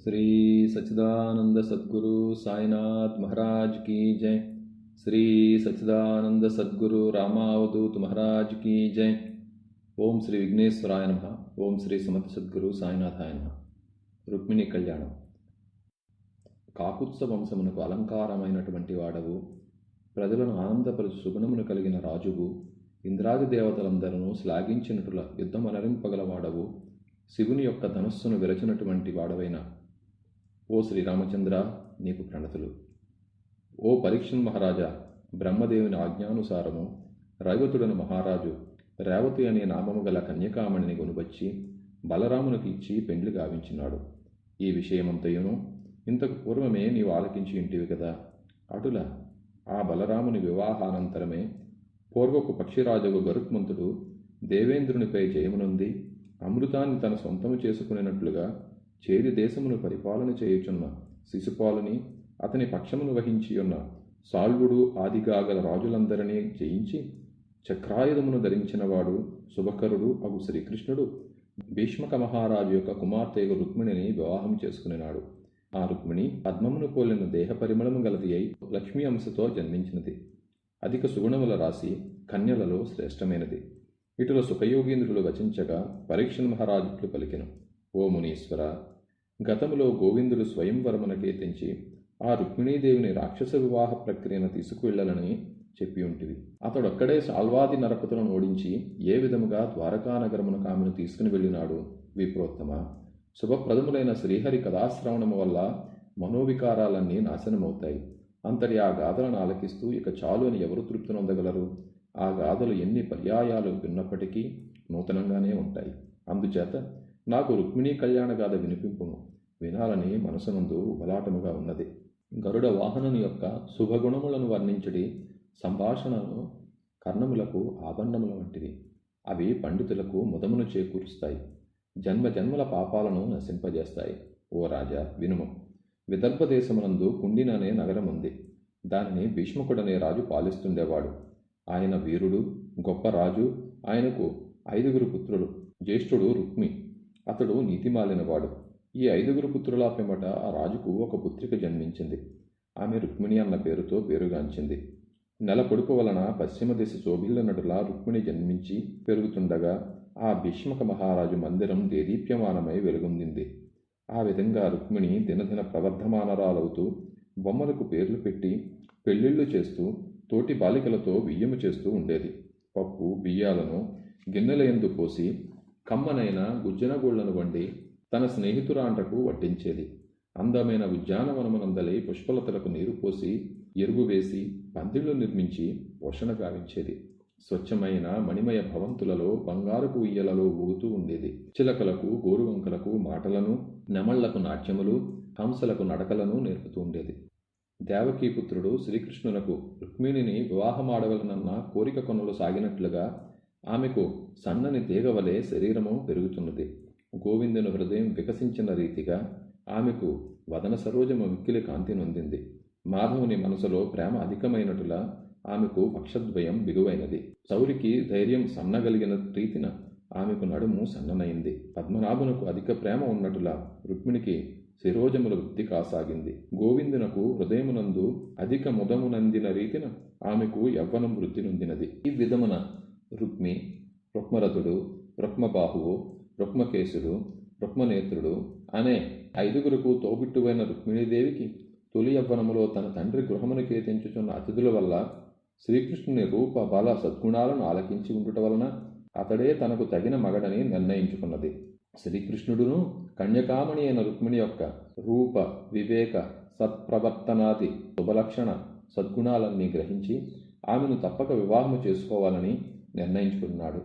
श्री सच्चिदानंद सद्गुरु साईनाथ महाराज की जय। श्री सच्चिदानंद सद्गुरु रामावधूत महाराज की जय। ओम श्री विघ्नेश्वराय नमः। ओम श्री समर्थ सद्गुरु సాయినాథాయ నమః। రుక్మిణి కళ్యాణం. కాకుత్స వంశమునకు అలంకారమైనటువంటి వాడవు, ప్రజలను ఆనందపరచు సుగుణమును కలిగిన రాజువు, ఇంద్రాది దేవతలందరూ శ్లాఘించినట్ల యుద్ధమనరింపగలవాడవు, శివుని యొక్క ధనస్సును విరచినటువంటి వాడవైన ఓ శ్రీరామచంద్ర, నీకు ప్రణతులు. ఓ పరీక్షన్ మహారాజా, బ్రహ్మదేవుని ఆజ్ఞానుసారము రైవతుడను మహారాజు రేవతి అనే నామము గల కన్యకామణిని కొనుబచ్చి బలరామునికి ఇచ్చి పెండ్లి గావించినాడు. ఈ విషయమంతయును ఇంతకు పూర్వమే నీవు ఆలకించి ఇంటివి కదా. అటుల ఆ బలరాముని వివాహానంతరమే పూర్వపు పక్షిరాజువు గరుత్మంతుడు దేవేంద్రునిపై జయమునొంది అమృతాన్ని తన సొంతము చేసుకునేటట్లుగా చేది దేశమును పరిపాలన చేయుచున్న శిశుపాలుని, అతని పక్షమును వహించియున్న సాల్వుడు ఆదిగాగల రాజులందరినీ జయించి చక్రాయుధమును ధరించినవాడు శుభకరుడు అగు శ్రీకృష్ణుడు భీష్మక మహారాజు యొక్క కుమార్తెగు రుక్మిణిని వివాహం చేసుకునేనాడు. ఆ రుక్మిణి పద్మమును పోలిన దేహ పరిమళము గలది అయి లక్ష్మీ అంశతో జన్మించినది. అధిక సుగుణముల రాశి కన్యలలో శ్రేష్టమైనది. ఇటుల సుఖయోగీంద్రులు వచించగా పరీక్షన్ మహారాజుట్లు పలికెను. ఓ మునీశ్వర, గతములో గోవిందుడు స్వయంవరమునకే తెంచి ఆ రుక్మిణీదేవిని రాక్షస వివాహ ప్రక్రియను తీసుకువెళ్లాలని చెప్పి ఉంటివి. అతడొక్కడే సాల్వాది నరపతులను ఓడించి ఏ విధముగా ద్వారకానగరమునకు ఆమెను తీసుకుని వెళ్ళినాడు. విప్రోత్తమ, శుభప్రదములైన శ్రీహరి కథాశ్రవణము వల్ల మనోవికారాలన్నీ నాశనమవుతాయి. అంతటి ఆ గాథలను ఆలకిస్తూ ఇక చాలు అని ఎవరు తృప్తి నొందగలరు? ఆ గాథలు ఎన్ని పర్యాయాలు విన్నప్పటికీ నూతనంగానే ఉంటాయి. అందుచేత నాకు రుక్మిణీ కళ్యాణ గాథ వినిపింపుము. వినాలని మనసునందు ఉబలాటముగా ఉన్నది. గరుడ వాహనుని యొక్క శుభగుణములను వర్ణించడి సంభాషణను కర్ణములకు ఆభరణముల వంటివి. అవి పండితులకు ముదమును చేకూరుస్తాయి, జన్మ జన్మల పాపాలను నశింపజేస్తాయి. ఓ రాజా, వినుము. విదర్భ దేశమునందు కుండిన అనే నగరం ఉంది. దానిని భీష్మకుడనే రాజు పాలిస్తుండేవాడు. ఆయన వీరుడు, గొప్ప రాజు. ఆయనకు 5 పుత్రులు. జ్యేష్ఠుడు రుక్మి. అతడు నీతిమాలినవాడు. ఈ 5 పుత్రుల పిమ్మట ఆ రాజుకు ఒక పుత్రిక జన్మించింది. ఆమె రుక్మిణి అన్న పేరుతో పేరుగాంచింది. నెల పొడుపు వలన పశ్చిమ దిశ శోభిల్లనటులా రుక్మిణి జన్మించి పెరుగుతుండగా ఆ భీష్మక మహారాజు మందిరం దేదీప్యమానమై వెలుగొందింది. ఆ విధంగా రుక్మిణి దినదిన ప్రవర్ధమానరాలవుతూ బొమ్మలకు పేర్లు పెట్టి పెళ్ళిళ్ళు చేస్తూ తోటి బాలికలతో బియ్యము చేస్తూ ఉండేది. పప్పు బియ్యాలను గిన్నెలయందు పోసి కమ్మనైన గుజ్జనగోళ్లను వండి తన స్నేహితురాండ్రకు వడ్డించేది. అందమైన ఉద్యానవనమునందలి పుష్పలతలకు నీరు పోసి ఎరువు వేసి పందిళ్లు నిర్మించి పోషణ గావించేది. స్వచ్ఛమైన మణిమయ భవంతులలో బంగారపు ఉయ్యలలో ఊగుతూ ఉండేది. చిలకలకు గోరువంకలకు మాటలను, నెమళ్లకు నాట్యములు, హంసలకు నడకలను నేర్పుతూ ఉండేది. దేవకీపుత్రుడు శ్రీకృష్ణునకు రుక్మిణిని వివాహమాడవలనన్న కోరిక కొనలు సాగినట్లుగా ఆమెకు సన్నని తీగవలే శరీరము పెరుగుతున్నది. గోవిందుని హృదయం వికసించిన రీతిగా ఆమెకు వదన సరోజము మిక్కిలి కాంతి నొందింది. మాధవుని మనసులో ప్రేమ అధికమైనటులా ఆమెకు వక్షద్వయం బిగువైనది. చౌరికి ధైర్యం సన్నగలిగిన రీతిన ఆమెకు నడుము సన్ననైంది. పద్మనాభునకు అధిక ప్రేమ ఉన్నటులా రుక్మిణికి శిరోజముల వృద్ధి కాసాగింది. గోవిందునకు హృదయమునందు అధిక ముదమునందిన రీతిన ఆమెకు యవ్వనం వృద్ధి నొందినది. ఈ విధమున రుక్మి, రుక్మరథుడు, రుక్మబాహువు, రుక్మకేశుడు, రుక్మనేత్రుడు అనే 5 తోబుట్టువైన రుక్మిణీదేవికి తొలి యవ్వనములో తన తండ్రి గృహమునికే తెంచుచున్న అతిథుల వల్ల శ్రీకృష్ణుని రూప బల సద్గుణాలను ఆలకించి ఉండుట వలన అతడే తనకు తగిన మగడని నిర్ణయించుకున్నది. శ్రీకృష్ణుడును కన్యకామణి అయిన రుక్మిణి యొక్క రూప, వివేక, సత్ప్రవర్తనాది శుభలక్షణ సద్గుణాలన్నీ గ్రహించి ఆమెను తప్పక వివాహము చేసుకోవాలని నిర్ణయించుకున్నాడు.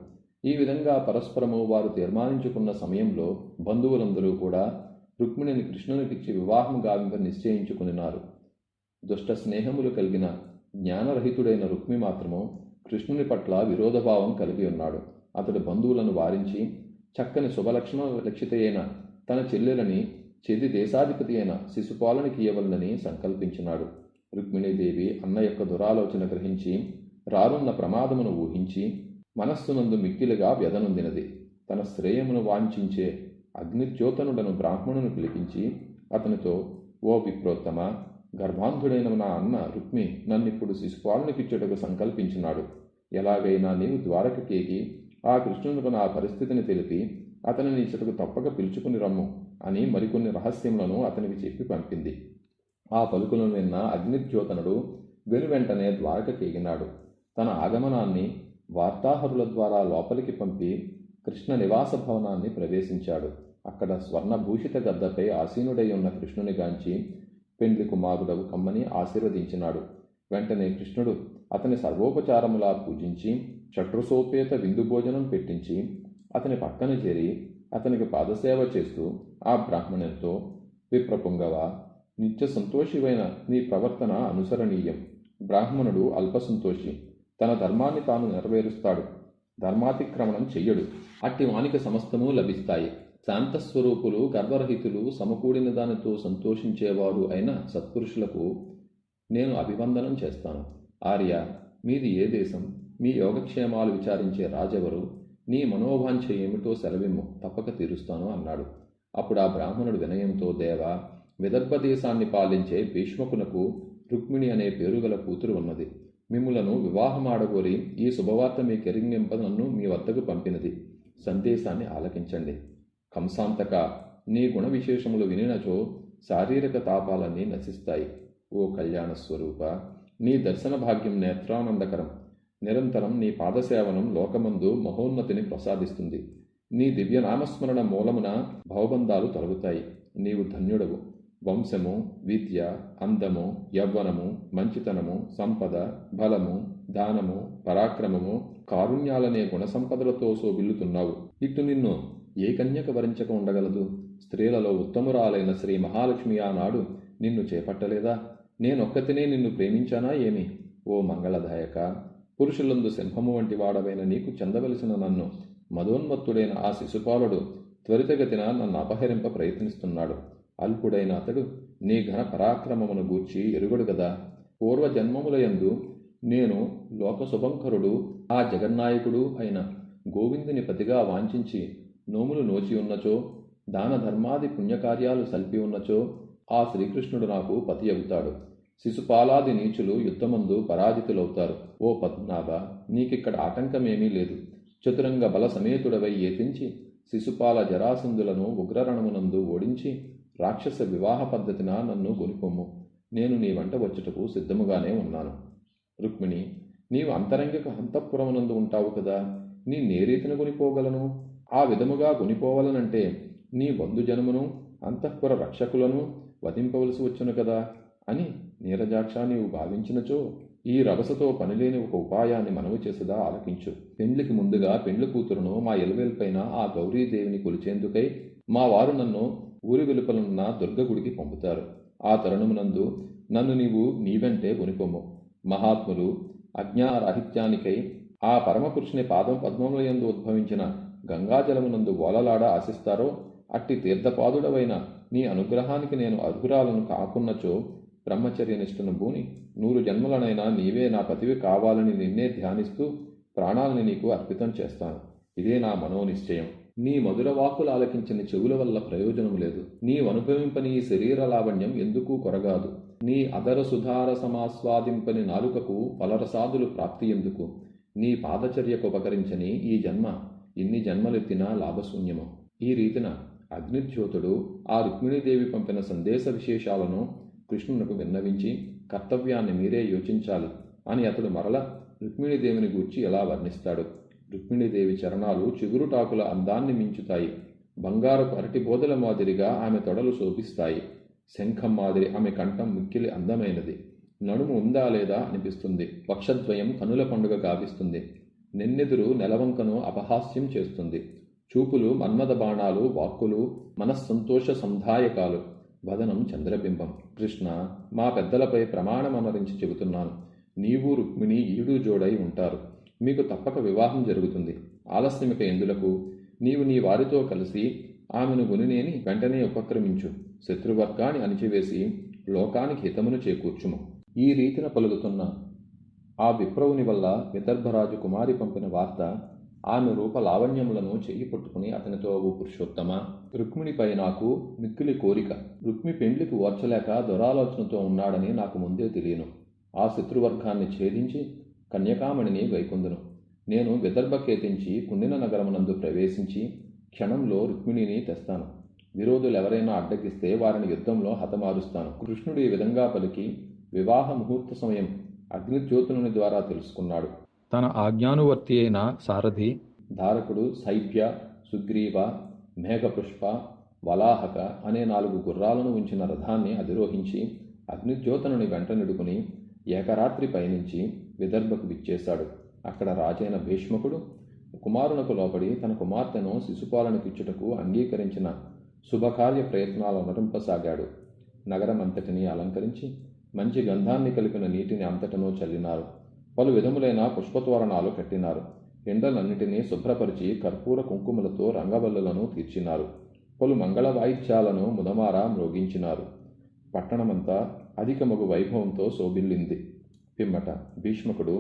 ఈ విధంగా పరస్పరము వారు తీర్మానించుకున్న సమయంలో బంధువులందరూ కూడా రుక్మిణిని కృష్ణునికిచ్చి వివాహం గావింప నిశ్చయించుకున్నారు. దుష్ట స్నేహములు కలిగిన జ్ఞానరహితుడైన రుక్మి మాత్రము కృష్ణుని పట్ల విరోధభావం కలిగి ఉన్నాడు. అతడు బంధువులను వారించి చక్కని శుభలక్షణ లక్షిత అయిన తన చెల్లెలని చెది దేశాధిపతి అయిన శిశుపాలునికి ఇయ్యవలనని సంకల్పించినాడు. రుక్మిణీదేవి అన్న యొక్క దురాలోచన గ్రహించి రానున్న ప్రమాదమును ఊహించి మనస్సునందు మిక్కిలిగా వ్యధనొందినది. తన శ్రేయమును వాంఛించే అగ్నిజ్యోతనుడను బ్రాహ్మణును పిలిపించి అతనితో, ఓ విప్రోత్తమ, గర్భాంధుడైన నా అన్న రుక్మి నన్నిప్పుడు శిశుపాలనకిచ్చుటకు సంకల్పించినాడు. ఎలాగైనా నీవు ద్వారకకేకి ఆ కృష్ణునికి నా పరిస్థితిని తెలిపి అతనిని ఇచ్చటకు తప్పక పిలుచుకుని రమ్ము అని మరికొన్ని రహస్యములను అతనికి చెప్పి పంపింది. ఆ పలుకులను విన్న అగ్నిద్యోతనుడు వెనువెంటనే ద్వారకకేగినాడు. తన ఆగమనాన్ని వార్తాహరుల ద్వారా లోపలికి పంపి కృష్ణ నివాస భవనాన్ని ప్రవేశించాడు. అక్కడ స్వర్ణభూషిత గద్దపై ఆసీనుడై ఉన్న కృష్ణుని గాంచి పెండ్లి కుమారుడవు కమ్మని ఆశీర్వదించినాడు. వెంటనే కృష్ణుడు అతని సర్వోపచారములా పూజించి షట్రుసోపేత విందు భోజనం పెట్టించి అతని పక్కన చేరి అతనికి పాదసేవ చేస్తూ ఆ బ్రాహ్మణునితో, విప్రపుంగవ, నిత్య సంతోషివైన నీ ప్రవర్తన అనుసరణీయం. బ్రాహ్మణుడు అల్పసంతోషి, తన ధర్మాన్ని తాను నెరవేరుస్తాడు, ధర్మాతిక్రమణం చెయ్యడు. అట్టి వానికి సమస్తము లభిస్తాయి. శాంతస్వరూపులు, గర్వరహితులు, సమకూడిన దానితో సంతోషించేవారు అయిన సత్పురుషులకు నేను అభివందనం చేస్తాను. ఆర్య, మీది ఏ దేశం? మీ యోగక్షేమాలు విచారించే రాజెవరు? నీ మనోవాంఛ ఏమిటో సెలవిమ్ము, తప్పక తీరుస్తాను అన్నాడు. అప్పుడు ఆ బ్రాహ్మణుడు వినయంతో, దేవా, విదర్భ దేశాన్ని పాలించే భీష్మకునకు రుక్మిణి అనే పేరుగల కూతురు ఉన్నది. మిమ్ములను వివాహమాడగోరి ఈ శుభవార్త మీ కెరింగింప నన్ను మీ వద్దకు పంపినది. సందేశాన్ని ఆలకించండి. కంసాంతక, నీ గుణ విశేషములు వినినచో శారీరక తాపాలన్నీ నశిస్తాయి. ఓ కళ్యాణ స్వరూప, నీ దర్శన భాగ్యం నేత్రానందకరం. నిరంతరం నీ పాదసేవనం లోకమందు మహోన్నతిని ప్రసాదిస్తుంది. నీ దివ్యనామస్మరణ మూలమున భవబంధాలు తొలగుతాయి. నీవు ధన్యుడవు. వంశము, విద్య, అందము, యవ్వనము, మంచితనము, సంపద, బలము, దానము, పరాక్రమము, కారుణ్యాలనే గుణసంపదలతో శోభిల్లుతున్నావు. ఇటు నిన్ను ఏ కన్యక వరించక ఉండగలదు? స్త్రీలలో ఉత్తమురాలైన శ్రీ మహాలక్ష్మి ఆనాడు నిన్ను చేపట్టలేదా? నేనొక్కతినే నిన్ను ప్రేమించానా ఏమి? ఓ మంగళదాయక, పురుషులందు సింహము వంటి వాడవైన నీకు చెందవలసిన నన్ను మదోన్మత్తుడైన ఆ శిశుపాలుడు త్వరితగతిన నన్ను అపహరింప ప్రయత్నిస్తున్నాడు. అల్పుడైన అతడు నీ ఘన పరాక్రమమును గూర్చి ఎరుగడు గదా. పూర్వజన్మములయందు నేను లోకశుభంకరుడు, ఆ జగన్నాయకుడు అయిన గోవిందుని పతిగా వాంఛించి నోములు నోచి ఉన్నచో, దాన ధర్మాది పుణ్యకార్యాలు సల్పి ఉన్నచో ఆ శ్రీకృష్ణుడు నాకు పతి అవుతాడు. శిశుపాలాది నీచులు యుద్ధమందు పరాజితులవుతారు. ఓ పద్మనాభ, నీకిక్కడ ఆటంకమేమీ లేదు. చతురంగ బల సమేతుడవై ఏతించి శిశుపాల జరాసంధులను ఉగ్రరణమునందు ఓడించి రాక్షస వివాహ పద్ధతిన నన్ను గొనిపొమ్ము. నేను నీ వెంట వచ్చుటకు సిద్ధముగానే ఉన్నాను. రుక్మిణి, నీవు అంతరంగిక అంతఃపురమునందు ఉంటావు కదా, నీ నేరీతిని కొనిపోగలను. ఆ విధముగా కొనిపోవలనంటే నీ బంధుజనమును అంతఃపుర రక్షకులను వధింపవలసి వచ్చును కదా అని నీరజాక్ష నీవు భావించినచో ఈ రభసతో పనిలేని ఒక ఉపాయాన్ని మనవి చేసదా ఆలకించు. పెండ్లికి ముందుగా పెండ్లి కూతురును మా ఎలువేల్పైన ఆ గౌరీదేవిని కొలిచేందుకై మా వారు నన్ను ఊరి వెలుపలున్న దుర్గగుడికి పంపుతారు. ఆ తరుణమునందు నన్ను నీవు నీవెంటే కొనిపొమ్ము. మహాత్ములు అజ్ఞారాహిత్యానికై ఆ పరమపురుషుని పాదం పద్మములయందు ఉద్భవించిన గంగాజలమునందు ఓలలాడ ఆశిస్తారో అట్టి తీర్థపాదుడవైన నీ అనుగ్రహానికి నేను అర్హురాలను కాకున్నచో బ్రహ్మచర్య నిష్ఠను భూని 100 జన్మలనైనా నీవే నా పతివి కావాలని నిన్నే ధ్యానిస్తూ ప్రాణాలని నీకు అర్పితం చేస్తాను. ఇదే నా మనోనిశ్చయం. నీ మధుర వాక్కులు ఆలకించిన చెవుల వల్ల ప్రయోజనం లేదు. నీవనుభవింపని ఈ శరీర లావణ్యం ఎందుకు కొరగాదు. నీ అదర సుధార సమాస్వాదింపని నాలుకకు ఫలరసాదులు ప్రాప్తి ఎందుకు. నీ పాదచర్యకు ఉపకరించని ఈ జన్మ ఇన్ని జన్మలెత్తినా లాభశూన్యము. ఈ రీతిన అగ్నిద్యోతుడు ఆ రుక్మిణీదేవి పంపిన సందేశ విశేషాలను కృష్ణునకు విన్నవించి, కర్తవ్యాన్ని మీరే యోచించాలి అని అతడు మరల రుక్మిణీదేవిని గూర్చి ఎలా వర్ణిస్తాడు. రుక్మిణీదేవి చరణాలు చిగురుటాకుల అందాన్ని మించుతాయి. బంగారపు అరటి బోదల మాదిరిగా ఆమె తొడలు శోభిస్తాయి. శంఖం మాదిరి ఆమె కంఠం మిక్కిలి అందమైనది. నడుము ఉందా లేదా అనిపిస్తుంది. వక్షద్వయం కనుల పండుగ గావిస్తుంది. నెన్నెదురు నెలవంకను అపహాస్యం చేస్తుంది. చూపులు మన్మథ బాణాలు, వాక్కులు మనస్సంతోష సంధాయకాలు, వదనం చంద్రబింబం. కృష్ణ, మా పెద్దలపై ప్రమాణమనరించి చెబుతున్నాను. నీవు రుక్మిణి ఈడు జోడై ఉంటారు. మీకు తప్పక వివాహం జరుగుతుంది. ఆలస్యమిక ఎందులకు? నీవు నీ వారితో కలిసి ఆమెను గునినేని వెంటనే ఉపక్రమించు. శత్రువర్గాన్ని అణిచివేసి లోకానికి హితమును చేకూర్చుము. ఈ రీతిన పలుకుతున్న ఆ విప్రవుని వల్ల విదర్భరాజు కుమారి పంపిన వార్త ఆమె రూప లావణ్యములను చెయ్యి పట్టుకుని అతనితో, ఓ పురుషోత్తమ, రుక్మిణిపై నాకు మిక్కిలి కోరిక. రుక్మి పెండ్లికి ఓర్చలేక దురాలోచనతో ఉన్నాడని నాకు ముందే తెలియను. ఆ శత్రువర్గాన్ని ఛేదించి కన్యకామణిని వైకుందును. నేను విదర్భకేతించి కుండిన నగరమునందు ప్రవేశించి క్షణంలో రుక్మిణిని తెస్తాను. విరోధులెవరైనా అడ్డగిస్తే వారిని యుద్ధంలో హతమారుస్తాను. కృష్ణుడు ఈ విధంగా పలికి వివాహ ముహూర్త సమయం అగ్నిజ్యోతుని ద్వారా తెలుసుకున్నాడు. తన ఆజ్ఞానువర్తి అయిన సారథి ధారకుడు శైబ్య, సుగ్రీవ, మేఘపుష్ప, వలాహక అనే 4 గుర్రాలను ఉంచిన రథాన్ని అధిరోహించి అగ్నిజ్యోతనుని వెంట నిడుకుని ఏకరాత్రి పయనించి విదర్భకు విచ్చేశాడు. అక్కడ రాజైన భీష్మకుడు కుమారునకు లోపడి తన కుమార్తెను శిశుపాలనకిచ్చుటకు అంగీకరించిన శుభకార్య ప్రయత్నాలు నరింపసాగాడు. నగరమంతటినీ అలంకరించి మంచి గంధాన్ని కలిపిన నీటిని అంతటనూ చల్లినారు. పలు విధములైన పుష్పతోరణాలు కట్టినారు. ఎండలన్నిటినీ శుభ్రపరిచి కర్పూర కుంకుమలతో రంగవల్లులను తీర్చినారు. పలు మంగళ వాయిద్యాలను ముదమార మ్రోగించినారు. పట్టణమంతా అధికమగు వైభవంతో శోభిల్లింది. పిమ్మట భీష్మకుడు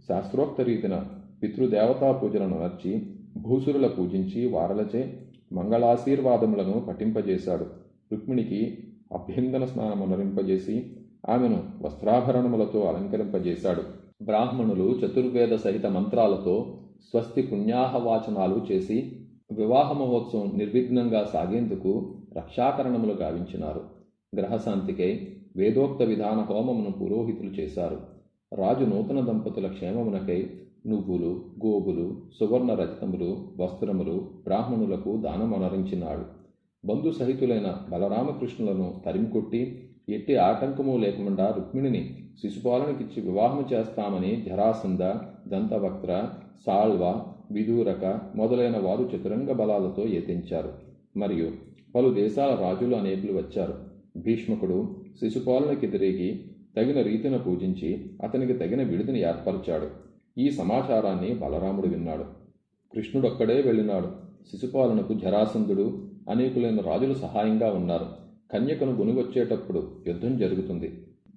శాస్త్రోక్త రీతిన పితృదేవతా పూజలను నర్చి భూసురుల పూజించి వారలచే మంగళాశీర్వాదములను పఠింపజేశాడు. రుక్మిణికి అభ్యంగన స్నానము నరింపజేసి ఆమెను వస్త్రాభరణములతో అలంకరింపజేశాడు. బ్రాహ్మణులు చతుర్వేద సహిత మంత్రాలతో స్వస్తి పుణ్యాహవాచనాలు చేసి వివాహ మహోత్సవం నిర్విఘ్నంగా సాగేందుకు రక్షాకరణములు గావించినారు. గ్రహశాంతికై వేదోక్త విధాన హోమమును పురోహితులు చేశారు. రాజు నూతన దంపతుల క్షేమమునకై నువ్వులు, గోగులు, సువర్ణ రజతములు, వస్త్రములు బ్రాహ్మణులకు దానమనరించినాడు. బంధు సహితులైన బలరామకృష్ణులను తరిమికొట్టి ఎట్టి ఆటంకము లేకుండా రుక్మిణిని శిశుపాలనకిచ్చి వివాహము చేస్తామని జరాసంధ, దంతవక్త్ర, సాల్వ, విదూరక మొదలైన వారు చతురంగ బలాలతో యతించారు. మరియు పలు దేశాల రాజులు అనేకులు వచ్చారు. భీష్మకుడు శిశుపాలనకిదిరిగి తగిన రీతిన పూజించి అతనికి తగిన విడిదిని ఏర్పరిచాడు. ఈ సమాచారాన్ని బలరాముడు విన్నాడు. కృష్ణుడొక్కడే వెళ్ళినాడు. శిశుపాలనకు జరాసంధుడు అనేకులైన రాజులు సహాయంగా ఉన్నారు. కన్యకను గునివచ్చేటప్పుడు యుద్ధం జరుగుతుంది.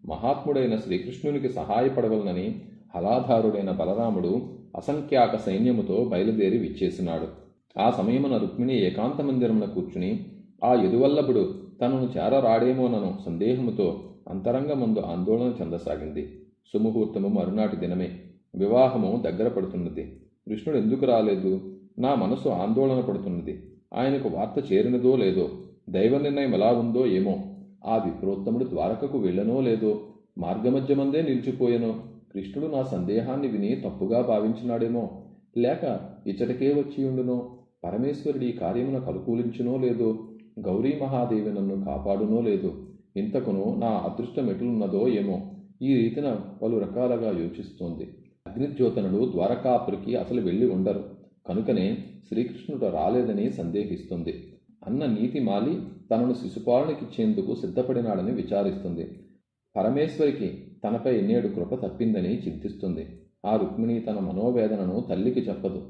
మహాత్ముడైన శ్రీకృష్ణునికి సహాయపడవలనని హలాధారుడైన బలరాముడు అసంఖ్యాక సైన్యముతో బయలుదేరి విచ్చేసినాడు. ఆ సమయమున రుక్మిణి ఏకాంత మందిరమున కూర్చుని ఆ యదువల్లభుడు తనను చేరరాడేమోనను సందేహముతో అంతరంగమందు ఆందోళన చెందసాగింది. సుముహూర్తము మరునాటి దినమే. వివాహము దగ్గర పడుతున్నది. కృష్ణుడు ఎందుకు రాలేదు? నా మనసు ఆందోళన పడుతున్నది. ఆయనకు వార్త చేరినదో లేదో, దైవ నిర్ణయం ఎలా ఉందో ఏమో. ఆ విప్రోత్తముడు ద్వారకకు వెళ్ళనో లేదో, మార్గమధ్యమందే నిలిచిపోయెనో. కృష్ణుడు నా సందేహాన్ని విని తప్పుగా భావించినాడేమో, లేక ఇచ్చటకే వచ్చియుండునో. పరమేశ్వరుడి ఈ కార్యమును అనుకూలించునో లేదో, గౌరీ మహాదేవి నన్ను కాపాడునో లేదో. ఇంతకును నా అదృష్టం ఎట్లున్నదో ఏమో. ఈ రీతిన పలు రకాలుగా యోచిస్తోంది. అగ్నిజ్యోతనుడు ద్వారకాపురికి అసలు వెళ్ళి ఉండరు. కనుకనే శ్రీకృష్ణుడు రాలేదని సందేహిస్తుంది. అన్న నీతి మాలి తనను శిశుపాలనకిచ్చేందుకు సిద్ధపడినాడని విచారిస్తుంది. పరమేశ్వరికి తనపై నేడు కృప తప్పిందని చింతిస్తుంది. ఆ రుక్మిణి తన మనోవేదనను తల్లికి చెప్పదు.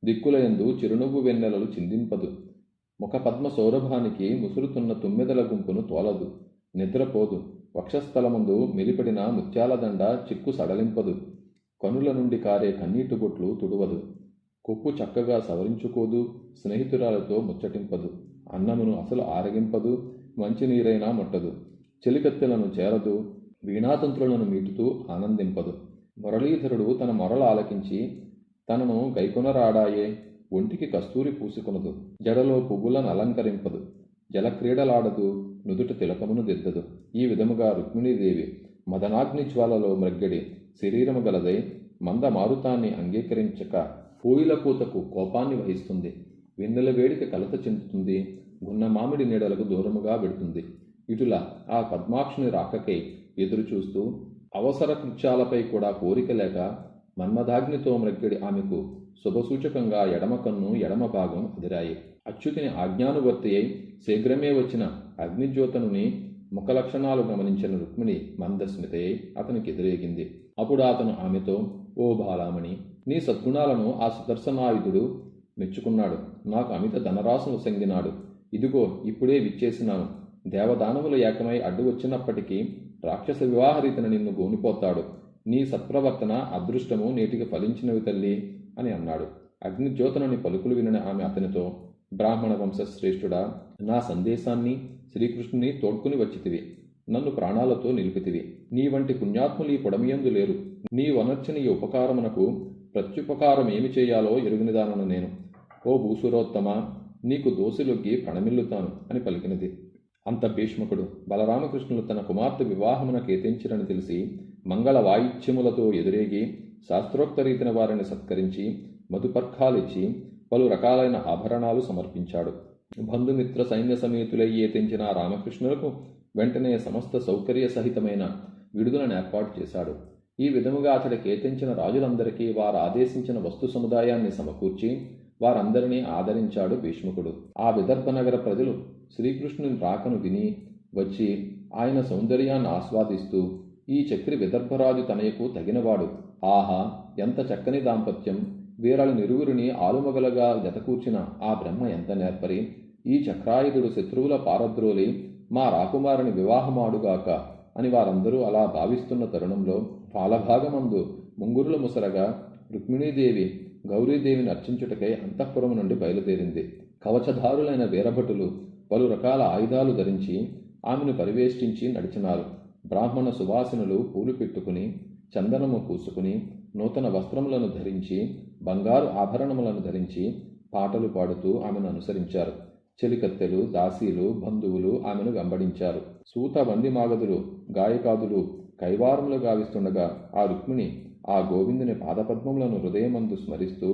దిక్కులయందు చిరునవ్వు వెన్నెలలు చిందింపదు. ముఖపద్మ సౌరభానికి ముసురుతున్న తుమ్మెదల గుంపును తోలదు. నిద్రపోదు. వక్షస్థలముందు మెలిపడిన ముత్యాలదండ చిక్కు సడలింపదు. కనుల నుండి కారే కన్నీటి బొట్లు తుడవదు. కొప్పు చక్కగా సవరించుకోదు. స్నేహితురాలతో ముచ్చటింపదు. అన్నమును అసలు ఆరగింపదు. మంచినీరైనా ముట్టదు. చెలికత్తెలను చేరదు. వీణాతంత్రులను మీటుతూ ఆనందింపదు. మురళీధరుడు తన మొరలు ఆలకించి తనను గైకొనరాడాయే. ఒంటికి కస్తూరి పూసుకొనదు. జడలో పువ్వులను అలంకరింపదు. జలక్రీడలాడదు. నుదుట తిలకమును దిద్దదు. ఈ విధముగా రుక్మిణీదేవి మదనాగ్ని జ్వాలలో మ్రగ్గడి శరీరము గలదై మంద మారుతాన్ని అంగీకరించక కోయిల కూతకు కోపాన్ని వహిస్తుంది. వెన్నెల వేడికి కలత చెందుతుంది. గున్న మామిడి నీడలకు దూరముగా పెడుతుంది. ఇటులా ఆ పద్మాక్షుని రాకకై ఎదురుచూస్తూ అవసర కృత్యాలపై కూడా కోరిక లేక మన్మదాగ్నితో మ్రగ్గడి ఆమెకు శుభసూచకంగా ఎడమ కన్ను ఎడమ భాగం అదిరాయి. అచ్యుతిని ఆజ్ఞానువర్తి అయి శీఘ్రమే వచ్చిన అగ్నిజ్యోతనుని ముఖలక్షణాలు గమనించిన రుక్మిణి మందస్మితయై అతనికి ఎదురేగింది. అప్పుడు అతను ఆమెతో, ఓ బాలామణి, నీ సద్గుణాలను ఆ సుదర్శనాయుధుడు మెచ్చుకున్నాడు. నాకు అమిత ధనరాశును సంగినాడు. ఇదిగో ఇప్పుడే విచ్చేసినాను. దేవదానములు ఏకమై అడ్డు వచ్చినప్పటికీ రాక్షస వివాహరీతిన నిన్ను గోనిపోతాడు. నీ సత్ప్రవర్తన అదృష్టము నేటికి ఫలించినవి తల్లి అని అన్నాడు. అగ్నిజ్యోతనుని పలుకులు వినిన ఆమె అతనితో, బ్రాహ్మణ వంశశ్రేష్ఠుడా, నా సందేశాన్ని శ్రీకృష్ణుని తోడ్కుని వచ్చితివి, నన్ను ప్రాణాలతో నిలిపితివి. నీ వంటి పుణ్యాత్ములు ఈ పొడమియందు లేరు. నీ వనర్చిన ఈ ఉపకారమునకు ప్రత్యుపకారం ఏమి చేయాలో ఎరుగునిదానను నేను. ఓ భూసురోత్తమ, నీకు దోసిలొగ్గి ప్రణమిల్లుతాను అని పలికినది. అంత భీష్మకుడు బలరామకృష్ణులు తన కుమార్తె వివాహమున కేతించిరని తెలిసి మంగళ వాయిద్యములతో ఎదురేగి శాస్త్రోక్త రీతిన వారిని సత్కరించి మధుపర్ఖాలిచ్చి పలు రకాలైన ఆభరణాలు సమర్పించాడు. బంధుమిత్ర సైన్య సమేతులయ్యే తెంచిన రామకృష్ణులకు వెంటనే సమస్త సౌకర్య సహితమైన విడుదలను ఏర్పాటు చేశాడు. ఈ విధముగా అతడి కేతించిన రాజులందరికీ వారు ఆదేశించిన వస్తు సముదాయాన్ని సమకూర్చి వారందరినీ ఆదరించాడు భీష్ముకుడు. ఆ విదర్భ నగర ప్రజలు శ్రీకృష్ణుని రాకను విని వచ్చి ఆయన సౌందర్యాన్ని ఆస్వాదిస్తూ, ఈ చక్రి విదర్భరాజు తనయకు తగినవాడు, ఆహా ఎంత చక్కని దాంపత్యం, వీరల నిరువురిని ఆలుమగలుగా జతకూర్చిన ఆ బ్రహ్మ ఎంత నేర్పరి, ఈ చక్రాయుధుడు శత్రువుల పారద్రోలి మా రాకుమారుని వివాహమాడుగాక అని వారందరూ అలా భావిస్తున్న తరుణంలో పాలభాగమందు ముంగురుల ముసరగా రుక్మిణీదేవి గౌరీదేవిని అర్చించుటకై అంతఃపురము నుండి బయలుదేరింది. కవచధారులైన వీరభటులు పలు రకాల ఆయుధాలు ధరించి ఆమెను పరివేష్టించి నడిచినారు. బ్రాహ్మణ సువాసనులు పూలు పెట్టుకుని చందనము పూసుకుని నూతన వస్త్రములను ధరించి బంగారు ఆభరణములను ధరించి పాటలు పాడుతూ ఆమెను అనుసరించారు. చెలికత్తెలు, దాసీలు, బంధువులు ఆమెను వెంబడించారు. సూత వందిమాగదులు, గాయకాదులు కైవారములు గావిస్తుండగా ఆ రుక్మిణి ఆ గోవిందుని పాదపద్మములను హృదయమందు స్మరిస్తూ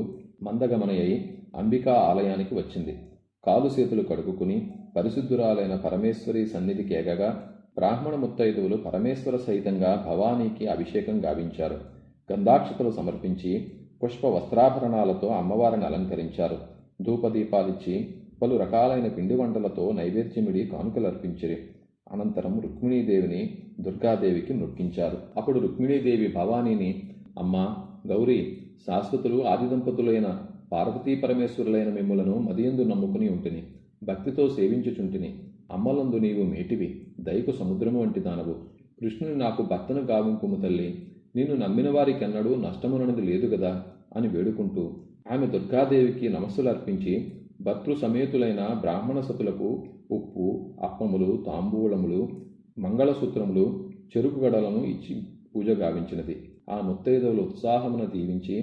మందగమనయ్యి అంబికా ఆలయానికి వచ్చింది. కాలు చేతులు కడుక్కుని పరిశుద్ధురాలైన పరమేశ్వరి సన్నిధికి ఎగగా బ్రాహ్మణ ముత్తైదువులు పరమేశ్వర సహితంగా భవానీకి అభిషేకం గావించారు. గంధాక్షతలు సమర్పించి పుష్ప వస్త్రాభరణాలతో అమ్మవారిని అలంకరించారు. ధూపదీపాలిచ్చి పలు రకాలైన పిండి వంటలతో నైవేద్యమిడి కానుకలర్పించిరి. అనంతరం రుక్మిణీదేవిని దుర్గాదేవికి నొక్కించారు. అప్పుడు రుక్మిణీదేవి భవానీని, అమ్మా గౌరీ, శాశ్వతులు ఆదిదంపతులైన పార్వతీ పరమేశ్వరులైన మిమ్ములను మదియందు నమ్ముకుని ఉంటిని, భక్తితో సేవించుచుంటిని. అమ్మలందు నీవు మేటివి, దయకు సముద్రము వంటి దానవు. కృష్ణుని నాకు భర్తను గావింపుము తల్లి, నిన్ను నమ్మిన వారికెన్నడూ నష్టమునది లేదు గదా అని వేడుకుంటూ ఆమె దుర్గాదేవికి నమస్సులర్పించి భర్తృ సమేతులైన బ్రాహ్మణ సతులకు ఉప్పు, అప్పములు, తాంబూలములు, మంగళసూత్రములు, చెరుకు గడలను ఇచ్చి పూజ గావించినది. ఆ ముత్తైదవులు ఉత్సాహమున దీవించి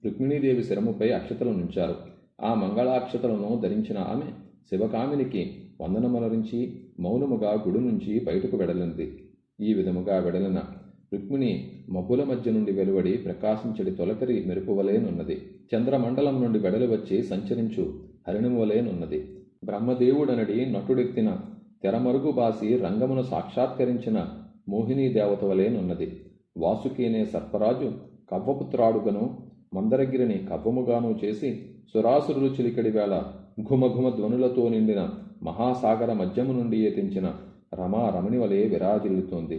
రుక్మిణీదేవి శిరముపై అక్షతలు నుంచారు. ఆ మంగళాక్షతలను ధరించిన ఆమె శివకామినికి వందనమలరించి మౌనముగా గుడి నుంచి బయటకు వెడలింది. ఈ విధముగా వెడలిన రుక్మిణి మబ్బుల మధ్య నుండి వెలువడి ప్రకాశించడి తొలకరి మెరుపువలేనున్నది. చంద్రమండలం నుండి వెడలి వచ్చి సంచరించు హరిణమువలేనున్నది. బ్రహ్మదేవుడనడి నటుడెత్తిన తెరమరుగు బాసి రంగమును సాక్షాత్కరించిన మోహినీ దేవత వలేనున్నది. వాసుకీనే సర్పరాజు కవ్వపుత్రాడుగను మందరగిరిని కవ్వముగాను చేసి సురాసురులు చిలికడి వేళ ఘుమఘుమ ధ్వనులతో నిండిన మహాసాగర మధ్యము నుండి తెంచిన రమారమణి వలె విరాజిల్లుతోంది.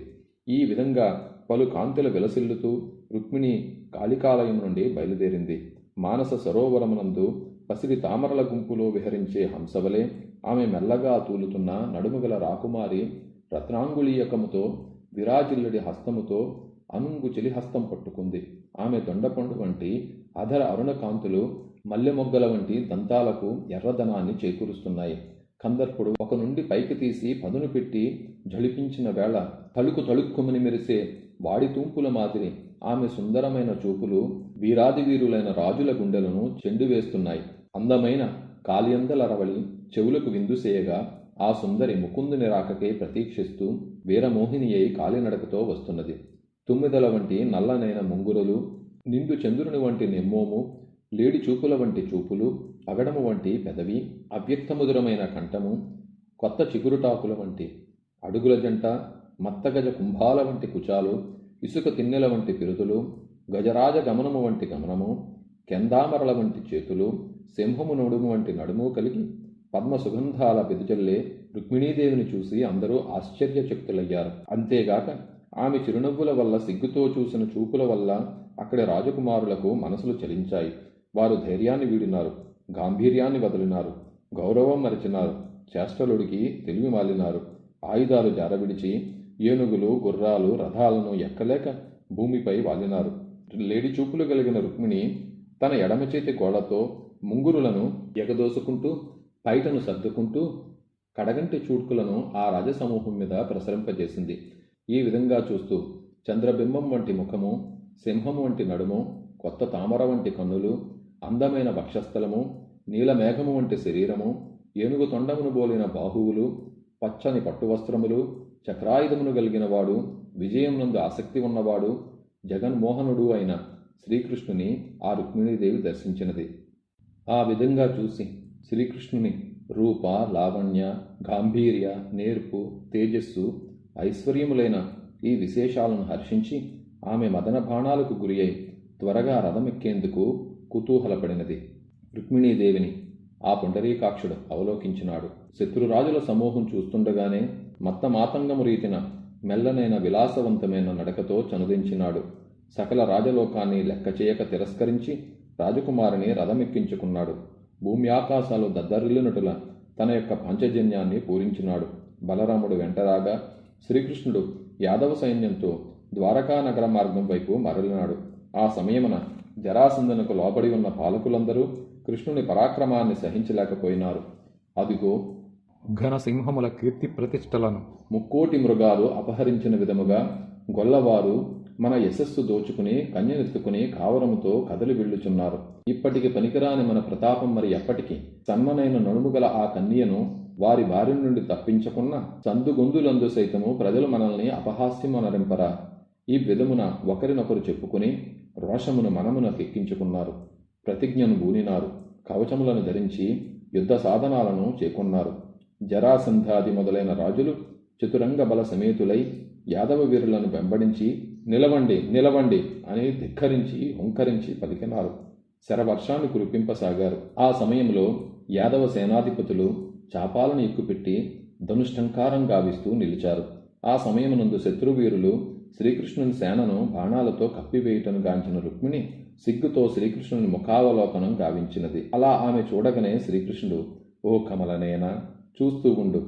ఈ విధంగా పలు కాంతుల విలసిల్లుతూ రుక్మిణి కాళికాలయం నుండి బయలుదేరింది. మానస సరోవరమునందు పసిడి తామరల గుంపులో విహరించే హంసవలే ఆమె మెల్లగా తూలుతున్న నడుముగల రాకుమారి రత్నాంగుళీయకముతో విరాజిల్లడి హస్తముతో అనుంగు చెలిహస్తం పట్టుకుంది. ఆమె దొండపండు వంటి అధర అరుణకాంతులు మల్లెమొగ్గల వంటి దంతాలకు ఎర్రదనాన్ని చేకూరుస్తున్నాయి. కందర్పుడు ఒక నుండి పైకి తీసి పదును పెట్టి జళిపించిన వేళ తళుకు తళుక్కుమని మెరిసే వాడి తూంపుల మాదిరి ఆమె సుందరమైన చూపులు వీరాది వీరులైన రాజుల గుండెలను చెండువేస్తున్నాయి. అందమైన కాలియందలరవళి చెవులకు విందుసేయగా ఆ సుందరి ముకుందుని రాకకే ప్రతీక్షిస్తూ వీరమోహిని అయి కాలినడకతో వస్తున్నది. తుమ్మిదల వంటి నల్లనైన ముంగురులు, నిండు చంద్రుని వంటి నెమ్మోము, లేడి చూపుల వంటి చూపులు, అగడము వంటి పెదవి, అవ్యక్తముదురమైన కంఠము, కొత్త చిగురుటాకుల వంటి అడుగుల జంట, మత్తగజ కుంభాల వంటి కుచాలు, ఇసుక తిన్నెల వంటి పిరుతులు, గజరాజ గమనము వంటి గమనము, కెందామరల వంటి చేతులు, సింహము నడుము వంటి నడుము కలిగి పద్మ సుగంధాల బెదుజల్లే రుక్మిణీదేవిని చూసి అందరూ ఆశ్చర్యచకితులయ్యారు. అంతేగాక ఆమె చిరునవ్వుల వల్ల, సిగ్గుతో చూసిన చూపుల వల్ల అక్కడి రాజకుమారులకు మనసులు చలించాయి. వారు ధైర్యాన్ని వీడినారు, గాంభీర్యాన్ని వదిలినారు, గౌరవం మరిచినారు, చేష్టలుడికి తెలివి మాలినారు. ఆయుధాలు జారవిడిచి ఏనుగులు, గుర్రాలు, రథాలను ఎక్కలేక భూమిపై వాలినారు. లేడి చూపులు కలిగిన రుక్మిణి తన ఎడమ చేతి గోళ్లతో ముంగురులను ఎగదోసుకుంటూ పైటను సర్దుకుంటూ కడగంటి చూడ్కులను ఆ రాజసమూహం మీద ప్రసరింపజేసింది. ఈ విధంగా చూస్తూ చంద్రబింబం వంటి ముఖము, సింహం వంటి నడుము, కొత్త తామర వంటి కన్నులు, అందమైన వక్షస్థలము, నీలమేఘము వంటి శరీరము, ఏనుగు తొండమును బోలిన బాహువులు, పచ్చని పట్టువస్త్రములు, చక్రాయుధమును కలిగినవాడు, విజయం నందు ఆసక్తి ఉన్నవాడు, జగన్మోహనుడు అయిన శ్రీకృష్ణుని ఆ రుక్మిణీదేవి దర్శించినది. ఆ విధంగా చూసి శ్రీకృష్ణుని రూప, లావణ్య, గాంభీర్య, నేర్పు, తేజస్సు, ఐశ్వర్యములైన ఈ విశేషాలను హర్షించి ఆమె మదన బాణాలకు గురి అయి త్వరగా రథమెక్కేందుకు కుతూహలపడినది. రుక్మిణీదేవిని ఆ పుండరీకాక్షుడు అవలోకించినాడు. శత్రురాజుల సమూహం చూస్తుండగానే మత్తమాతంగము రీతిన మెల్లనైన విలాసవంతమైన నడకతో చనుదించినాడు. సకల రాజలోకాన్ని లెక్కచేయక తిరస్కరించి రాజకుమారిని రథమెక్కించుకున్నాడు. భూమి ఆకాశాలు దద్దరిల్లినటుల తన యొక్క పంచజన్యాన్ని పూరించినాడు. బలరాముడు వెంటరాగా శ్రీకృష్ణుడు యాదవ సైన్యంతో ద్వారకా నగర మార్గం వైపు మరలినాడు. ఆ సమయమున జరాసంధనకు లోబడి ఉన్న పాలకులందరూ కృష్ణుని పరాక్రమాన్ని సహించలేకపోయినారు. అదిగో ఘనసింహముల కీర్తి ప్రతిష్టలను ముక్కోటి మృగాలు అపహరించిన విధముగా గొల్లవారు మన యశస్సు దోచుకుని కన్యనెత్తుకుని కావరముతో కదలి వెళ్ళుచున్నారు. ఇప్పటికి పనికిరాని మన ప్రతాపం మరి ఎప్పటికి? సన్మనైన నడుముగల ఆ కన్యను వారి బారి నుండి తప్పించకున్న సందుగొందులందు సైతము ప్రజలు మనల్ని అపహాస్యమనరింపరా? ఈ విధమున ఒకరినొకరు చెప్పుకుని రోషమును మనమునకెక్కించుకున్నారు. ప్రతిజ్ఞను బూనినారు. కవచములను ధరించి యుద్ధ సాధనాలను చేకొన్నారు. జరాసంధాది మొదలైన రాజులు చతురంగ బల సమేతులై యాదవ వీరులను వెంబడించి నిలవండి నిలవండి అని ధిక్కరించి హుంకరించి పలికినారు. శరవర్షాన్ని కురిపింపసాగారు. ఆ సమయంలో యాదవ సేనాధిపతులు చాపాలను ఎక్కుపెట్టి ధనుష్టంకారం గావిస్తూ నిలిచారు. ఆ సమయమునందు శత్రువీరులు శ్రీకృష్ణుని సేనను బాణాలతో కప్పివేయుటను గాంచిన రుక్మిణి సిగ్గుతో శ్రీకృష్ణుని ముఖావలోకనం గావించినది. అలా ఆమె చూడగానే శ్రీకృష్ణుడు, ఓ కమలనేనా, చూస్తూ ఉండు.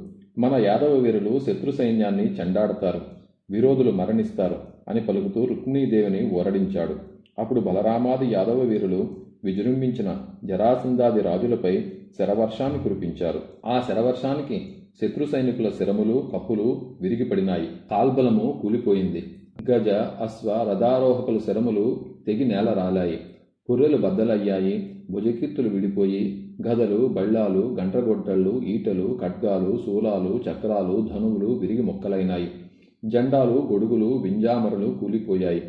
మన యాదవ వీరులు శత్రు సైన్యాన్ని చెండాడతారు, విరోధులు మరణిస్తారు అని పలుకుతూ రుక్మిణీదేవిని ఊరడించాడు. అప్పుడు బలరామాది యాదవ వీరులు విజృంభించిన జరాసంధాది రాజులపై శరవర్షాన్ని కురిపించారు. ఆ శరవర్షానికి శత్రు సైనికుల శిరములు కప్పులు విరిగిపడినాయి. కాల్బలము కూలిపోయింది. గజ, అశ్వ, రథారోహకుల శరములు తెగి నేల రాలాయి. పుర్రెలు బద్దలయ్యాయి. భుజకీర్తులు విడిపోయి గదలు, బళ్ళాలు, గంట్రగొడ్డళ్ళు, ఈటలు, ఖడ్గాలు, శూలాలు, చక్రాలు, ధనువులు విరిగి మొక్కలైనాయి. జెండాలు, గొడుగులు, వింజామరులు కూలిపోయాయి.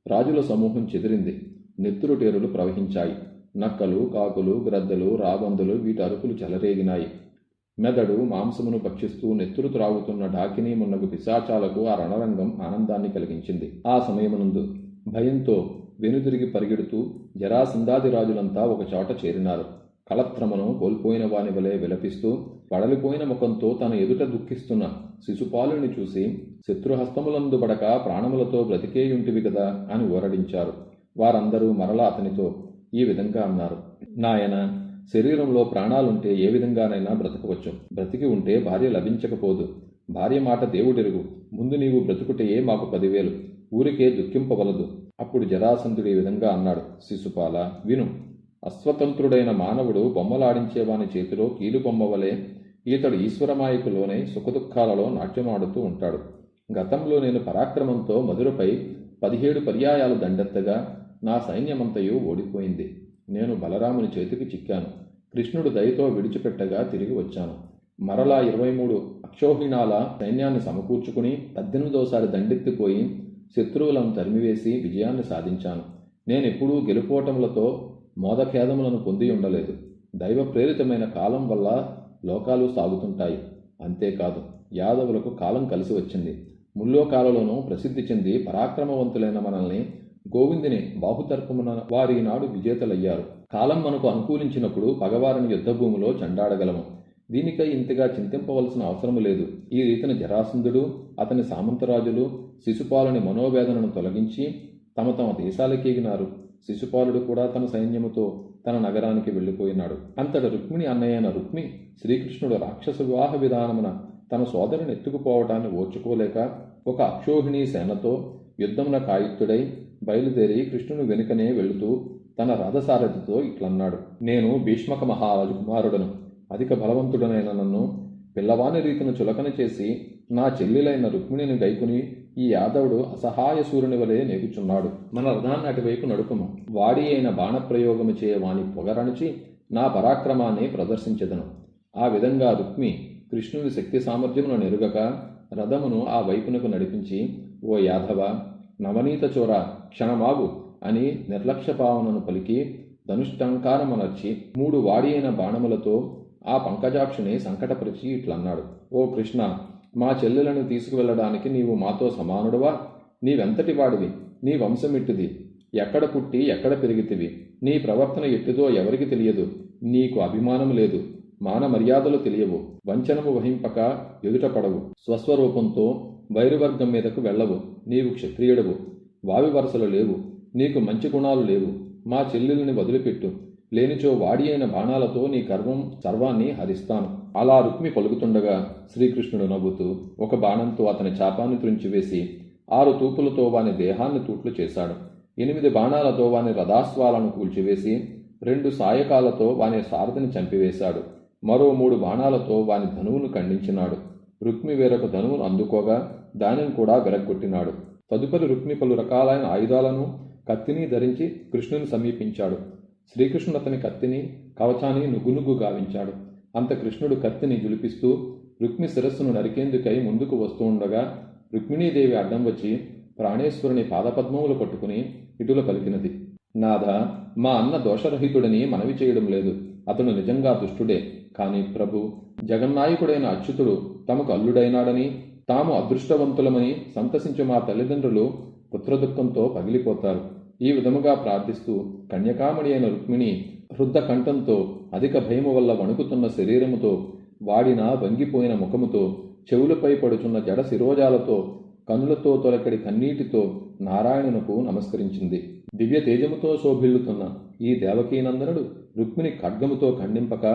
రాజుల సమూహం చెదిరింది. నెత్తురుటేరులు ప్రవహించాయి. నక్కలు, కాకులు, గ్రద్దలు, రాబందులు వీటి అరుపులు చెలరేగినాయి. మెదడు, మాంసమును భక్షిస్తూ నెత్తురు త్రాగుతున్న డాకినీ మున్నగు పిశాచాలకు ఆ రణరంగం ఆనందాన్ని కలిగించింది. ఆ సమయమునందు భయంతో వెనుదిరిగి పరిగెడుతూ జరాసంధాది రాజులంతా ఒకచోట చేరినారు. కళత్రమను కోల్పోయిన వాని వలె విలపిస్తూ పడలిపోయిన ముఖంతో తన ఎదుట దుఃఖిస్తున్న శిశుపాలుని చూసి శత్రుహస్తములందు బడక ప్రాణములతో బ్రతికేయుంటివి గదా అని ఊరడించారు. వారందరూ మరలా అతనితో ఈ విధంగా అన్నారు. నాయన, శరీరంలో ప్రాణాలుంటే ఏ విధంగానైనా బ్రతకవచ్చు. బ్రతికి ఉంటే భార్య లభించకపోదు. భార్య మాట దేవుడెరుగు. ముందు నీవు బ్రతుకుటయే మాకు 10,000. ఊరికే దుఃఖింపవలదు. అప్పుడు జరాసంధుడు ఈ విధంగా అన్నాడు. శిశుపాల, విను. అస్వతంత్రుడైన మానవుడు బొమ్మలాడించేవాని చేతిలో కీలుబొమ్మవలే ఈతడు ఈశ్వరమాయకులోనే సుఖదుఖాలలో నాట్యమాడుతూ ఉంటాడు. గతంలో నేను పరాక్రమంతో మధురపై 17 పర్యాయాలు దండెత్తగా నా సైన్యమంతయు ఓడిపోయింది. నేను బలరాముని చేతికి చిక్కాను. కృష్ణుడు దయతో విడిచిపెట్టగా తిరిగి వచ్చాను. మరలా 23 అక్షోహిణాల సైన్యాన్ని సమకూర్చుకుని 18వసారి దండెత్తిపోయి శత్రువులను తరిమివేసి విజయాన్ని సాధించాను. నేనెప్పుడూ గెలుపోటములతో మోదఖేదములను పొంది ఉండలేదు. దైవ ప్రేరితమైన కాలం వల్ల లోకాలు సాగుతుంటాయి. అంతేకాదు, యాదవులకు కాలం కలిసి వచ్చింది. ముల్లోకాలలోనూ ప్రసిద్ధి చెంది పరాక్రమవంతులైన మనల్ని గోవిందుని బాహుతర్పమున వారీనాడు విజేతలయ్యారు. కాలం మనకు అనుకూలించినప్పుడు పగవారిని యుద్ధభూమిలో చెండాడగలము. దీనికై ఇంతగా చింతింపవలసిన అవసరము లేదు. ఈ రీతిన జరాసంధుడు, అతని సామంతరాజులు శిశుపాలుని మనోవేదనను తొలగించి తమ తమ దేశాలకేగినారు. శిశుపాలుడు కూడా తన సైన్యముతో తన నగరానికి వెళ్ళిపోయినాడు. అంతట రుక్మిణి అన్నయ్యైన రుక్మి శ్రీకృష్ణుడు రాక్షస వివాహ విధానమున తన సోదరుని ఎత్తుకుపోవటాన్ని ఓర్చుకోలేక ఒక అక్షోహిణీ సేనతో యుద్ధమున కాయుత్తుడై బయలుదేరి కృష్ణుని వెనుకనే వెళుతూ తన రథసారథితో ఇట్లన్నాడు: నేను భీష్మక మహారాజు కుమారుడను. అధిక బలవంతుడనైన నన్ను పిల్లవాని రీతిని చులకన చేసి నా చెల్లెలైన రుక్మిణిని గైకుని ఈ యాదవుడు అసహాయ సూర్యుని వలె నేగుచున్నాడు. మన రథాన్ని అటువైపు నడుపుము. వాడి అయిన బాణప్రయోగము చే వాని పొగరణిచి నా పరాక్రమాన్ని ప్రదర్శించెదను. ఆ విధంగా రుక్మి కృష్ణుని శక్తి సామర్థ్యమును నెరుగక రథమును ఆ వైపునకు నడిపించి, ఓ యాదవ, నవనీత చోర, క్షణమాగు అని నిర్లక్ష్యపావనను పలికి ధనుష్టంకారమనర్చి 3 వాడి అయిన బాణములతో ఆ పంకజాక్షుని సంకటపరిచి ఇట్లన్నాడు: ఓ కృష్ణ, మా చెల్లెలను తీసుకువెళ్ళడానికి నీవు మాతో సమానుడువా? నీవెంతటి వాడివి? నీ వంశమిట్టిది. ఎక్కడ పుట్టి ఎక్కడ పెరిగితివి? నీ ప్రవర్తన ఎట్టిదో ఎవరికి తెలియదు. నీకు అభిమానం లేదు. మాన మర్యాదలు తెలియవు. వంచనము వహింపక ఎదుట పడవు. స్వస్వరూపంతో వైరువర్గం మీదకు వెళ్ళవు. నీవు క్షత్రియుడవు. వావి వరసలు లేవు. నీకు మంచి గుణాలు లేవు. మా చెల్లెల్ని వదిలిపెట్టు. లేనిచో వాడి అయిన బాణాలతో నీ గర్వం సర్వాన్ని హరిస్తాను. అలా రుక్మి పలుకుతుండగా శ్రీకృష్ణుడు నవ్వుతూ ఒక బాణంతో అతని చాపాన్ని త్రుంచివేసి 6 తూపులతో వాని దేహాన్ని తూట్లు చేశాడు. 8 బాణాలతో వాని రథాస్వాలను కూల్చివేసి 2 సాయకాలతో వాని సారథిని చంపివేశాడు. మరో 3 బాణాలతో వాని ధనువును ఖండించినాడు. రుక్మి వేరొక ధనువును అందుకోగా దానిని కూడా విరగ్గొట్టినాడు. తదుపరి రుక్మి పలు రకాలైన ఆయుధాలను కత్తిని ధరించి కృష్ణుని సమీపించాడు. శ్రీకృష్ణుడు అతని కత్తిని కవచాన్ని నుగ్గునుగ్గు గావించాడు. అంత కృష్ణుడు కత్తిని జులిపిస్తూ రుక్మి శిరస్సును నరికేందుకై ముందుకు వస్తూ ఉండగా రుక్మిణీదేవి అడ్డం వచ్చి ప్రాణేశ్వరుని పాదపద్మములు పట్టుకుని ఇటుల పలికినది: నాథ, మా అన్న దోషరహితుడని మనవి చేయడం లేదు. అతను నిజంగా దుష్టుడే. కాని ప్రభు, జగన్నాయకుడైన అచ్యుతుడు తమకు అల్లుడైనాడని తాము అదృష్టవంతులమని సంతసించే మా తల్లిదండ్రులు పుత్రదుఃఖంతో పగిలిపోతారు. ఈ విధముగా ప్రార్థిస్తూ కన్యకామణి అయిన రుక్మిణి హృద్ద కంఠంతో, అధిక భయము వల్ల వణుకుతున్న శరీరముతో, వాడిన వంగిపోయిన ముఖముతో, చెవులపై పడుచున్న జడ శిరోజాలతో, కనులతో తొలకడి కన్నీటితో నారాయణునకు నమస్కరించింది. దివ్య తేజముతో శోభిల్లుతున్న ఈ దేవకీనందనుడు రుక్మిణి ఖడ్గముతో ఖండింపక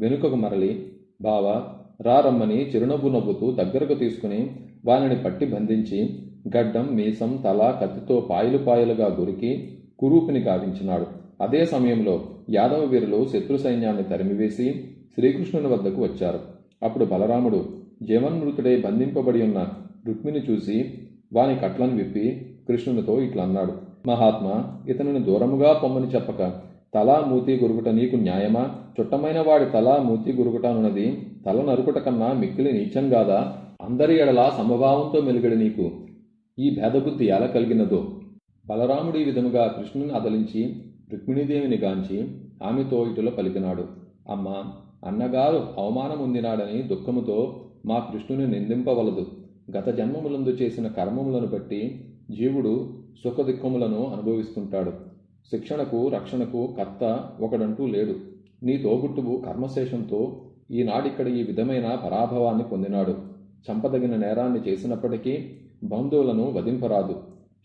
వెనుకకు మరలి, బావా, రారమ్మని చిరునవ్వు నవ్వుతూ దగ్గరకు తీసుకుని వానిని పట్టి బంధించి గడ్డం, మీసం, తల కత్తితో పాయలు పాయలుగా గురికి కురూపిని గావించినాడు. అదే సమయంలో యాదవ వీరులు శత్రు సైన్యాన్ని తరిమివేసి శ్రీకృష్ణుని వద్దకు వచ్చారు. అప్పుడు బలరాముడు జీవన్మృతుడై బంధింపబడి ఉన్న రుక్మిని చూసి వాని కట్లను విప్పి కృష్ణునితో ఇట్లన్నాడు: మహాత్మా, ఇతనిని దూరముగా పొమ్మని చెప్పక తలా మూతి గురుగుట నీకు న్యాయమా? చుట్టమైన వాడి తలా మూతి గురుగుటనున్నది తల నరుకుట కన్నా మిక్కిలి నీచంగాదా? అందరి ఎడలా సమభావంతో మెలిగడి నీకు ఈ భేదబుద్ధి ఎలా కలిగినదో? బలరాముడు ఈ విధముగా కృష్ణుని అదలించి రుక్మిణీదేవిని గాంచి ఆమెతో ఇటుల పలికినాడు: అమ్మా, అన్నగారు అవమానముందినాడని దుఃఖముతో మా కృష్ణుని నిందింపవలదు. గత జన్మములందు చేసిన కర్మములను బట్టి జీవుడు సుఖదుఖములను అనుభవిస్తుంటాడు. శిక్షణకు రక్షణకు కర్త ఒకడంటూ లేడు. నీ తోబుట్టువు కర్మశేషంతో ఈనాడిక్కడ ఈ విధమైన పరాభవాన్ని పొందినాడు. చంపదగిన నేరాన్ని చేసినప్పటికీ బంధువులను వధింపరాదు.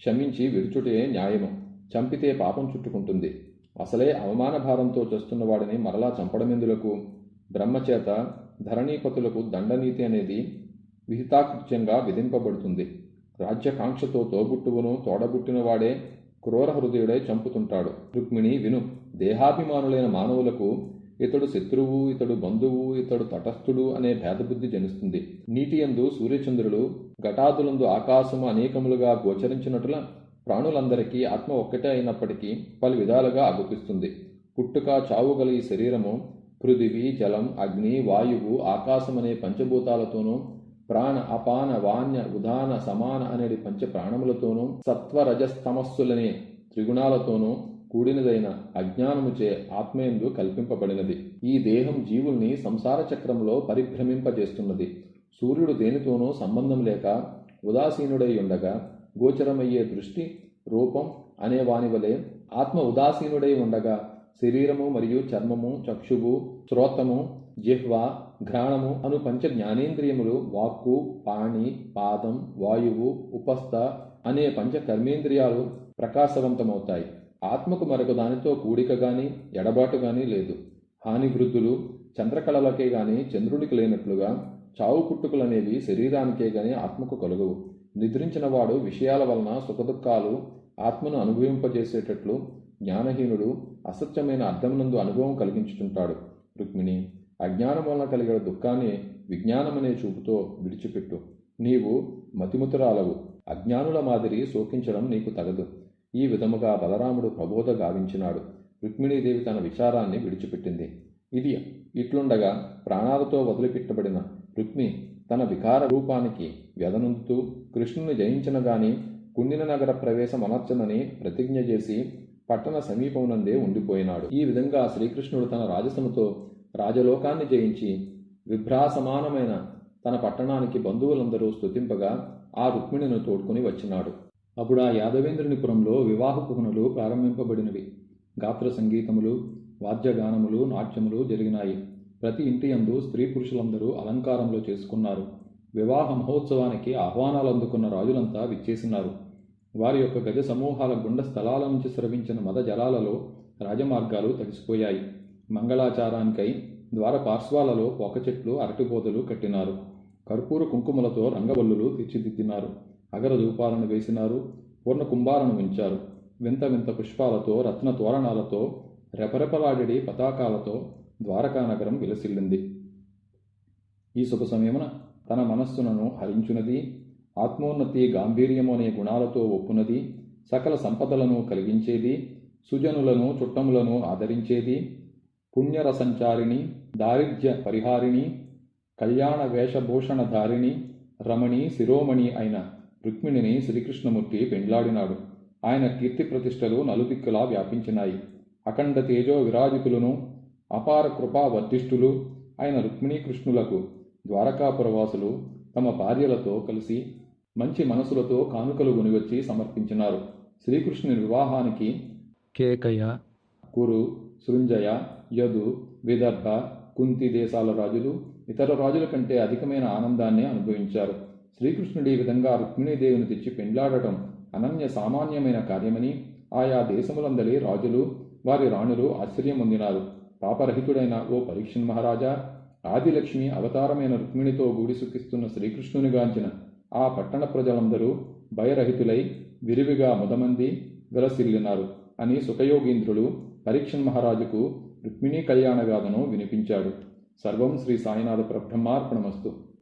క్షమించి విడుచుటే న్యాయము. చంపితే పాపం చుట్టుకుంటుంది. అసలే అవమాన భారంతో చేస్తున్న వాడిని మరలా చంపడమెందులకు? బ్రహ్మచేత ధరణీపతులకు దండనీతి అనేది విహితాకృత్యంగా విధింపబడుతుంది. రాజ్యకాంక్షతో తోబుట్టువును తోడబుట్టిన వాడే క్రూర హృదయుడై చంపుతుంటాడు. రుక్మిణి విను. దేహాభిమానులైన మానవులకు ఇతడు శత్రువు, ఇతడు బంధువు, ఇతడు తటస్థుడు అనే భేదబుద్ధి జనిస్తుంది. నీటి యందు సూర్యచంద్రులు, ఘటాదులందు ఆకాశము అనేకములుగా గోచరించినట్ల ప్రాణులందరికీ ఆత్మ ఒక్కటే అయినప్పటికీ పలు విధాలుగా అగుపిస్తుంది. పుట్టుక చావు గల ఈ శరీరము పృథివీ, జలం, అగ్ని, వాయువు, ఆకాశమనే పంచభూతాలతోనూ, ప్రాణ, అపాన, వాన్య, ఉదాన, సమాన అనేది పంచ ప్రాణములతోనూ, సత్వరజస్తమస్సులనే త్రిగుణాలతోనూ కూడినదైన అజ్ఞానముచే ఆత్మయందు కల్పింపబడినది. ఈ దేహం జీవుల్ని సంసార చక్రంలో పరిభ్రమింపజేస్తున్నది. సూర్యుడు దేనితోనూ సంబంధం లేక ఉదాసీనుడై ఉండగా గోచరమయ్యే దృష్టి, రూపం అనే వాని వలె ఆత్మ ఉదాసీనుడై ఉండగా శరీరము మరియు చర్మము, చక్షువు, శ్రోతము, జిహ్వ, ఘ్రాణము అను పంచ జ్ఞానేంద్రియములు, వాక్కు, పాణి, పాదం, వాయువు, ఉపస్థ అనే పంచ కర్మేంద్రియాలు ప్రకాశవంతమవుతాయి. ఆత్మకు మరొక దానితో కూడిక గాని ఎడబాటు గాని లేదు. హాని వృద్ధులు చంద్రకళలకే గాని చంద్రునికి లేనట్లుగా చావు పుట్టుకలనేవి శరీరానికే గాని ఆత్మకు కలుగవు. నిద్రించిన వాడు విషయాల వలన సుఖదుఖాలు ఆత్మను అనుభవింపజేసేటట్లు జ్ఞానహీనుడు అసత్యమైన అర్థమునందు అనుభవం కలిగించుతుంటాడు. రుక్మిణి, అజ్ఞానం వలన కలిగిన దుఃఖాన్ని విజ్ఞానమనే చూపుతో విడిచిపెట్టు. నీవు మతిముతురాలవు. అజ్ఞానుల మాదిరి శోకించడం నీకు తగదు. ఈ విధముగా బలరాముడు ప్రబోధ గావించినాడు. రుక్మిణీదేవి తన విచారాన్ని విడిచిపెట్టింది. ఇది ఇట్లుండగా ప్రాణాలతో వదిలిపెట్టబడిన రుక్మి తన వికార రూపానికి వ్యధనుందుతూ కృష్ణుని జయించిన గాని కుండిన నగర ప్రవేశం అనర్చనని ప్రతిజ్ఞ చేసి పట్టణ సమీపమునందే ఉండిపోయినాడు. ఈ విధంగా శ్రీకృష్ణుడు తన రాజసముతో రాజలోకాన్ని జయించి విభ్రాసమానమైన తన పట్టణానికి బంధువులందరూ స్తుతింపగా ఆ రుక్మిణిని తోడ్కొని వచ్చినాడు. అప్పుడు ఆ యాదవేంద్రునిపురంలో వివాహపు పనులు ప్రారంభింపబడినవి. గాత్ర సంగీతములు, వాద్యగానములు, నాట్యములు జరిగినాయి. ప్రతి ఇంటి యందు స్త్రీ పురుషులందరూ అలంకారంలో చేసుకున్నారు. వివాహ మహోత్సవానికి ఆహ్వానాలు అందుకున్న రాజులంతా విచ్చేసినారు. వారి యొక్క గజ సమూహాల గుండ స్థలాల నుంచి స్రవించిన మద జలాలలో రాజమార్గాలు తడిసిపోయాయి. మంగళాచారానికై ద్వార పార్శ్వాలలో పోక చెట్లు, అరటిపోదలు కట్టినారు. కర్పూర కుంకుమలతో రంగవల్లులు తీర్చిదిద్దినారు. అగర ధూపాలను వేసినారు. పూర్ణ కుంభాలను ఉంచారు. వింత వింత పుష్పాలతో, రత్న తోరణాలతో, రెపరెపలాడి పతాకాలతో ద్వారకా నగరం విలసిల్లింది. ఈ శుభ సమయమున తన మనస్సును హరించునది, ఆత్మోన్నతి గాంభీర్యము అనే గుణాలతో ఒప్పునది, సకల సంపదలను కలిగించేది, సుజనులను చుట్టములను ఆదరించేది, పుణ్యరసంచారిణి, దారిద్ర్య పరిహారిణి, కళ్యాణ వేషభూషణధారిణి, రమణి శిరోమణి అయిన రుక్మిణిని శ్రీకృష్ణమూర్తి పెండ్లాడినాడు. ఆయన కీర్తి ప్రతిష్టలు నలుదిక్కులా వ్యాపించినాయి. అఖండ తేజో విరాజితులను, అపార కృపా వర్ధిష్ఠులు అయిన రుక్మిణీకృష్ణులకు ద్వారకాపురవాసులు తమ భార్యలతో కలిసి మంచి మనసులతో కానుకలు కొనివచ్చి సమర్పించినారు. శ్రీకృష్ణుని వివాహానికి కేకయ, కురు, సృంజయ, యదు, విదర్భ, కుంతి దేశాల రాజులు ఇతర రాజుల కంటే అధికమైన ఆనందాన్ని అనుభవించారు. శ్రీకృష్ణుడు ఈ విధంగా రుక్మిణీదేవిని తెచ్చి పెండ్లాడటం అనన్య సామాన్యమైన కార్యమని ఆయా దేశములందరి రాజులు, వారి రాణులు ఆశ్చర్యమొందినారు. పాపరహితుడైన ఓ పరీక్షన్ మహారాజా, ఆదిలక్ష్మి అవతారమైన రుక్మిణితో గూడి సుఖిస్తున్న శ్రీకృష్ణునిగాంచిన ఆ పట్టణ ప్రజలందరూ భయరహితులై విరివిగా ముదమంది విలసిల్లినారు అని సుఖయోగీంద్రుడు పరీక్షన్ మహారాజుకు రుక్మిణీ కళ్యాణగాథను వినిపించాడు. సర్వం శ్రీ సాయినాథ పరబ్రహ్మార్పణమస్తు.